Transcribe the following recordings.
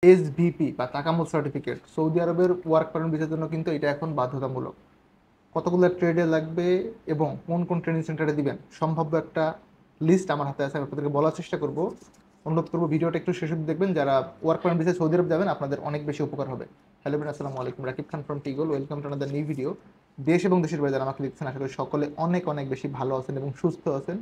SVP বা তাকামুল certificate Saudi আরবের work permit ভিসার জন্য কিন্তু এটা এখন বাধ্যতামূলক। কতগুলো ট্রেডে লাগবে এবং কোন কোন ট্রেনিং সেন্টারে দিবেন সম্ভাব্য একটা লিস্ট আমার হাতে আছে, আমি আপনাদেরকে বলার চেষ্টা করব। অনুরোধ করবো ভিডিওটা একটু শেষ অবধি দেখবেন, যারা ওয়ার্ক পারমিট ভিসায় সৌদি আরব যাবেন আপনাদের অনেক বেশি উপকার হবে। হ্যালো এভরিওয়ান, আসসালামু আলাইকুম, রাকিব খান ফ্রম টিগল, welcome to another new video. দেশ এবং দেশের বাইরে যারা আমাকে লিখছেন আশা করি সকলে অনেক অনেক বেশি ভালো আছেন এবং সুস্থ আছেন।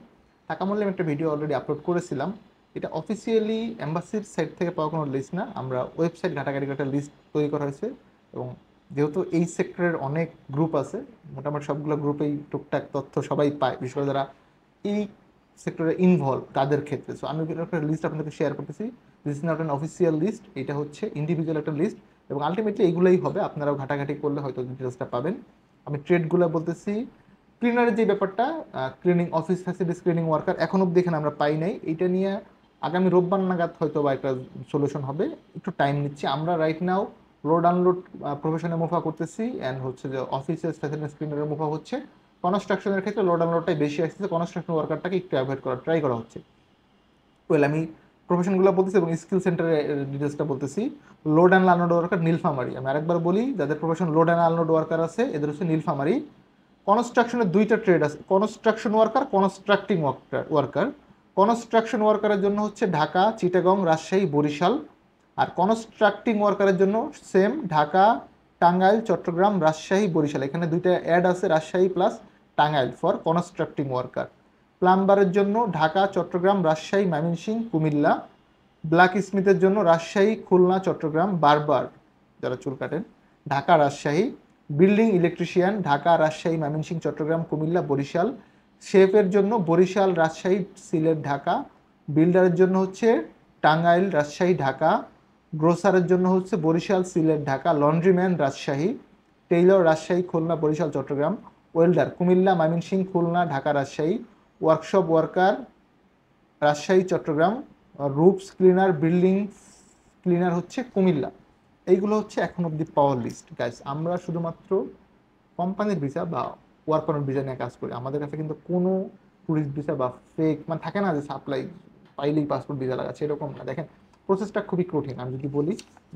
তাকামুল্লে আমি একটা ভিডিও অলরেডি আপলোড করেছিলাম, এটা অফিসিয়ালি এম্বাসির সাইট থেকে পাওয়া কোনো লিস্ট না, আমরা ওয়েবসাইট ঘাটাঘাটি একটা লিস্ট তৈরি করা হয়েছে। এবং যেহেতু এই সেক্টরের অনেক গ্রুপ আছে, মোটামুটি সবগুলো গ্রুপেই টুকটাক তথ্য সবাই পায়, বিশেষ করে যারা এই সেক্টরে ইনভলভ তাদের ক্ষেত্রে। সো আমি একটা লিস্ট আপনাদেরকে শেয়ার করতেছি। This is not an official list, এটা হচ্ছে ইন্ডিভিজুয়াল একটা লিস্ট এবং আলটিমেটলি এইগুলোই হবে, আপনারাও ঘাটাঘাটি করলে হয়তো ডিটেলসটা পাবেন। আমি ট্রেডগুলো বলতেছি। ক্লিনারের যে ব্যাপারটা, cleaning office facilities cleaning worker এখন অব্দি এখানে আমরা পাই নাই, এইটা নিয়ে আগামী রোববার নাগাদ হয়তো বা একটা সলিউশন হবে, একটু টাইম নিচ্ছি। আমরা রাইট নাও লোড আনলোড প্রফেশনে মুভা করতেছি অ্যান্ড হচ্ছে যে অফিসের ফ্যাসিলিটিস ক্লিনারের মুভা হচ্ছে। কনস্ট্রাকশনের ক্ষেত্রে লোড আনলোডটাই বেশি আসছে, কনস্ট্রাকশন ওয়ার্কারটাকে একটু অ্যাভয়েড করার ট্রাই করা হচ্ছে। ওয়েল, আমি প্রফেশনগুলো বলতেছি এবং স্কিল সেন্টারের ডিটেলসটা বলতেছি। Load and unload worker Nilphamari, আমি আরেকবার বলি, যাদের profession load and unload worker আছে এদের হচ্ছে নীলফামারি। কনস্ট্রাকশনের দুইটা ট্রেড আছে, construction worker, constructing worker. Construction ওয়ার্কারের জন্য হচ্ছে ঢাকা, চিটাগং, রাজশাহী, বরিশাল। আর কনস্ট্রাক্টিং ওয়ার্কারের জন্য সেম ঢাকা, টাঙ্গাইল, চট্টগ্রাম, রাজশাহী, বরিশাল। এখানে দুইটা অ্যাড আছে, Rajshahi plus Tangail for constructing worker. প্লাম্বারের জন্য ঢাকা, চট্টগ্রাম, রাজশাহী, ময়মনসিংহ, কুমিল্লা। ব্ল্যাক স্মিথের জন্য রাজশাহী, খুলনা, চট্টগ্রাম। বারবার যারা চুল কাটেন ঢাকা, রাজশাহী। Building electrician Dhaka, Rajshahi, Mymensingh, Chattogram, Comilla, Barishal. শেফের জন্য বরিশাল, রাজশাহী, সিলেট, ঢাকা। বিল্ডারের জন্য হচ্ছে টাঙ্গাইল, রাজশাহী, ঢাকা। গ্রোসারের জন্য হচ্ছে Barishal, Sylhet, Dhaka. Laundryman Rajshahi. Tailor Rajshahi, Khulna, Barishal, Chattogram. Welder Comilla, Mymensingh, Khulna, Dhaka, Rajshahi. Workshop worker Rajshahi, Chattogram. রুপস ক্লিনার, বিল্ডিং ক্লিনার হচ্ছে কুমিল্লা। এইগুলো হচ্ছে এখন অব্দি পাওয়ার লিস্ট গাইস। আমরা শুধুমাত্র কোম্পানির ভিসা বা ওয়ার্ক পারমিট ভিসা নিয়ে কাজ করি, আমাদের কাছে কিন্তু কোনো ট্যুরিস্ট ভিসা বা ফেক মানে থাকে না যে সাপ্লাই পাইলেই পাসপোর্ট ভিসা লাগাচ্ছে, এরকম না। দেখেন প্রসেসটা খুবই কঠিন। আমি যদি বলি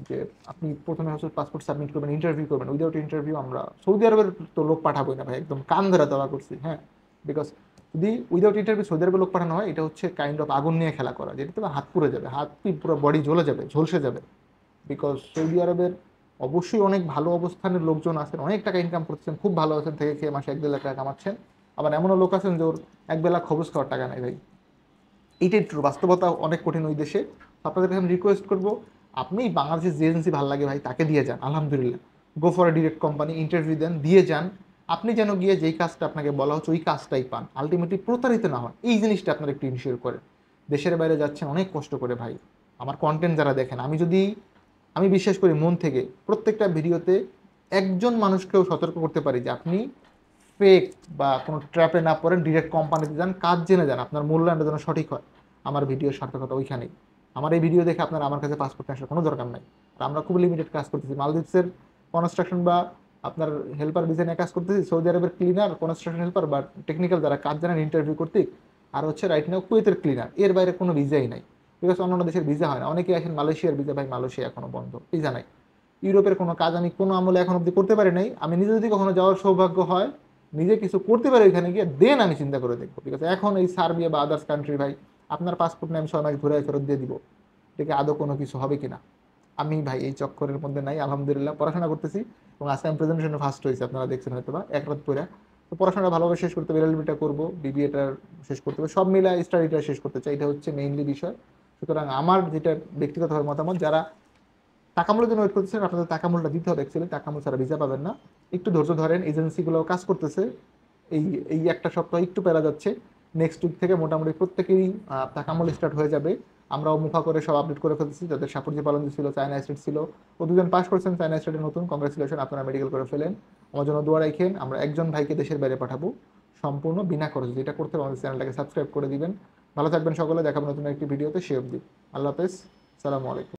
যে আপনি প্রথমে হচ্ছে পাসপোর্ট সাবমিট করবেন, ইন্টারভিউ করবেন, উইদাউট ইন্টারভিউ আমরা সৌদি আরবের তো লোক পাঠাবোই না ভাই, একদম কান ধরা দেওয়া করছি। হ্যাঁ, বিকজ যদি উইদাউট ইন্টারভিউ সৌদি আরবের লোক পাঠানো হয় এটা হচ্ছে কাইন্ড অফ আগুন নিয়ে খেলা করা, যেটা তো হাত পুড়ে যাবে, হাত পুরো বডি জ্বলে যাবে, ঝলসে যাবে। বিকজ সৌদি আরবের অবশ্যই অনেক ভালো অবস্থানের লোকজন আছেন, অনেক টাকা ইনকাম করছেন, খুব ভালো আছেন, থেকে খেয়ে মাসে 1-2 লাখ টাকা কামাচ্ছেন। আবার এমনও লোক আছেন যে ওর একবেলা খবজ খাওয়ার টাকা নেই ভাই। এইটাই ট্রু বাস্তবতা, অনেক কঠিন ওই দেশে। আপনাদের কাছে আমি রিকোয়েস্ট করবো, আপনি বাংলাদেশের যে এজেন্সি ভালো লাগে ভাই তাকে দিয়ে যান, আলহামদুলিল্লাহ। Go for a direct company, interview দেন, দিয়ে যান। আপনি যেন গিয়ে যেই কাজটা আপনাকে বলা হচ্ছে ওই কাজটাই পান, আলটিমেটলি প্রতারিত না হন, এই জিনিসটা আপনারা একটু ইনশিওর করেন। দেশের বাইরে যাচ্ছেন অনেক কষ্ট করে ভাই, আমার কন্টেন্ট যারা দেখেন, আমি বিশ্বাস করি মন থেকে প্রত্যেকটা ভিডিওতে একজন মানুষকেও সতর্ক করতে পারি যে আপনি ফেক বা কোনো ট্র্যাপে না পড়েন, ডিরেক্ট কোম্পানিতে যান, কাজ জেনে যান, আপনার মূল্যায়নটা যেন সঠিক হয়। আমার ভিডিওর সার্থকতা ওইখানেই। আমার এই ভিডিও দেখে আপনার আমার কাছে পাসপোর্ট আসার কোনো দরকার নাই। আর আমরা খুব লিমিটেড কাজ করতেছি, মালদ্বীপসের কনস্ট্রাকশন বা আপনার হেল্পার ভিসা নিয়ে কাজ করতেছি, সৌদি আরবের ক্লিনার, কনস্ট্রাকশন হেল্পার বা টেকনিক্যাল যারা কাজ জানেন ইন্টারভিউ কর্তৃক। আর হচ্ছে রাইট নাও কুয়েতের ক্লিনার, এর বাইরে কোনো ভিসাই নাই। বিকজ অন্যান্য দেশের ভিসা হয় না, অনেকে আসেন মালয়েশিয়ার ভিসা, ভাই মালয়েশিয়া এখনো বন্ধ, ভিসা নাই। ইউরোপের কোনো কাজ আমি কোনো আমলে এখন অব্দি করতে পারি নাই। আমি নিজে যদি কখনো যাওয়ার সৌভাগ্য হয়, নিজে কিছু করতে পারি ওইখানে গিয়ে, দেন আমি চিন্তা করে দেখবো। বিকজ এখন এই সার্বিয়া বা আদার্স কান্ট্রি ভাই, আপনার পাসপোর্ট নিয়ে আমি 6 মাস ঘুরে ফেরত দিয়ে দিব, এটাকে আদৌ কোনো কিছু হবে কিনা। আমি ভাই এই চক্করের মধ্যে নাই, আলহামদুলিল্লাহ পড়াশোনা করতেছি এবং আজকে আমি প্রেজেন্টেশনে ফার্স্ট হয়েছি, আপনারা দেখছেন হয়তো বা এক রাত পরে। তো পড়াশোনাটা ভালোভাবে শেষ করতে হবে, এলএলবিটা করবো, বিবিএটা শেষ করতে হবে, সব মিলে স্টাডিটা শেষ করতে চাই, এটা হচ্ছে মেইনলি বিষয়। সুতরাং আমার যেটা ব্যক্তিগতভাবে মতামত, যারা টাকামূলের জন্য ওয়েট করতেছেন আপনাদের টাকামূলটা দিতে হবে, অ্যাকচুয়ালি টাকামূল ছাড়া ভিসা পাবেন না। একটু ধৈর্য ধরেন, এজেন্সিগুলো কাজ করতেছে। এই এই একটা সপ্তাহ একটু প্যারা যাচ্ছে, নেক্সট উইক থেকে মোটামুটি প্রত্যেকেরই টাকামূল স্টার্ট হয়ে যাবে। আমরাও মুখা করে সব আপডেট করে ফেলতেছি, যাদের সাপুরজি পালন ছিল, চায়না স্টেট ছিল, ও দুজন পাস করছেন চায়না স্টেটের নতুন, কংগ্রেচুলেশন, আপনারা মেডিকেল করে ফেলেন। আমার জন্য দোয়া রাখেন, আমরা একজন ভাইকে দেশের বাইরে পাঠাবো সম্পূর্ণ বিনা খরচে। যেটা করতে হবে আমাদের চ্যানেলটাকে সাবস্ক্রাইব করে দিবেন। ভালো থাকবেন সকলে, দেখাবো নতুন একটি ভিডিওতে, সে অবধি আল্লাহ হাফেজ, সালামু আলাইকুম।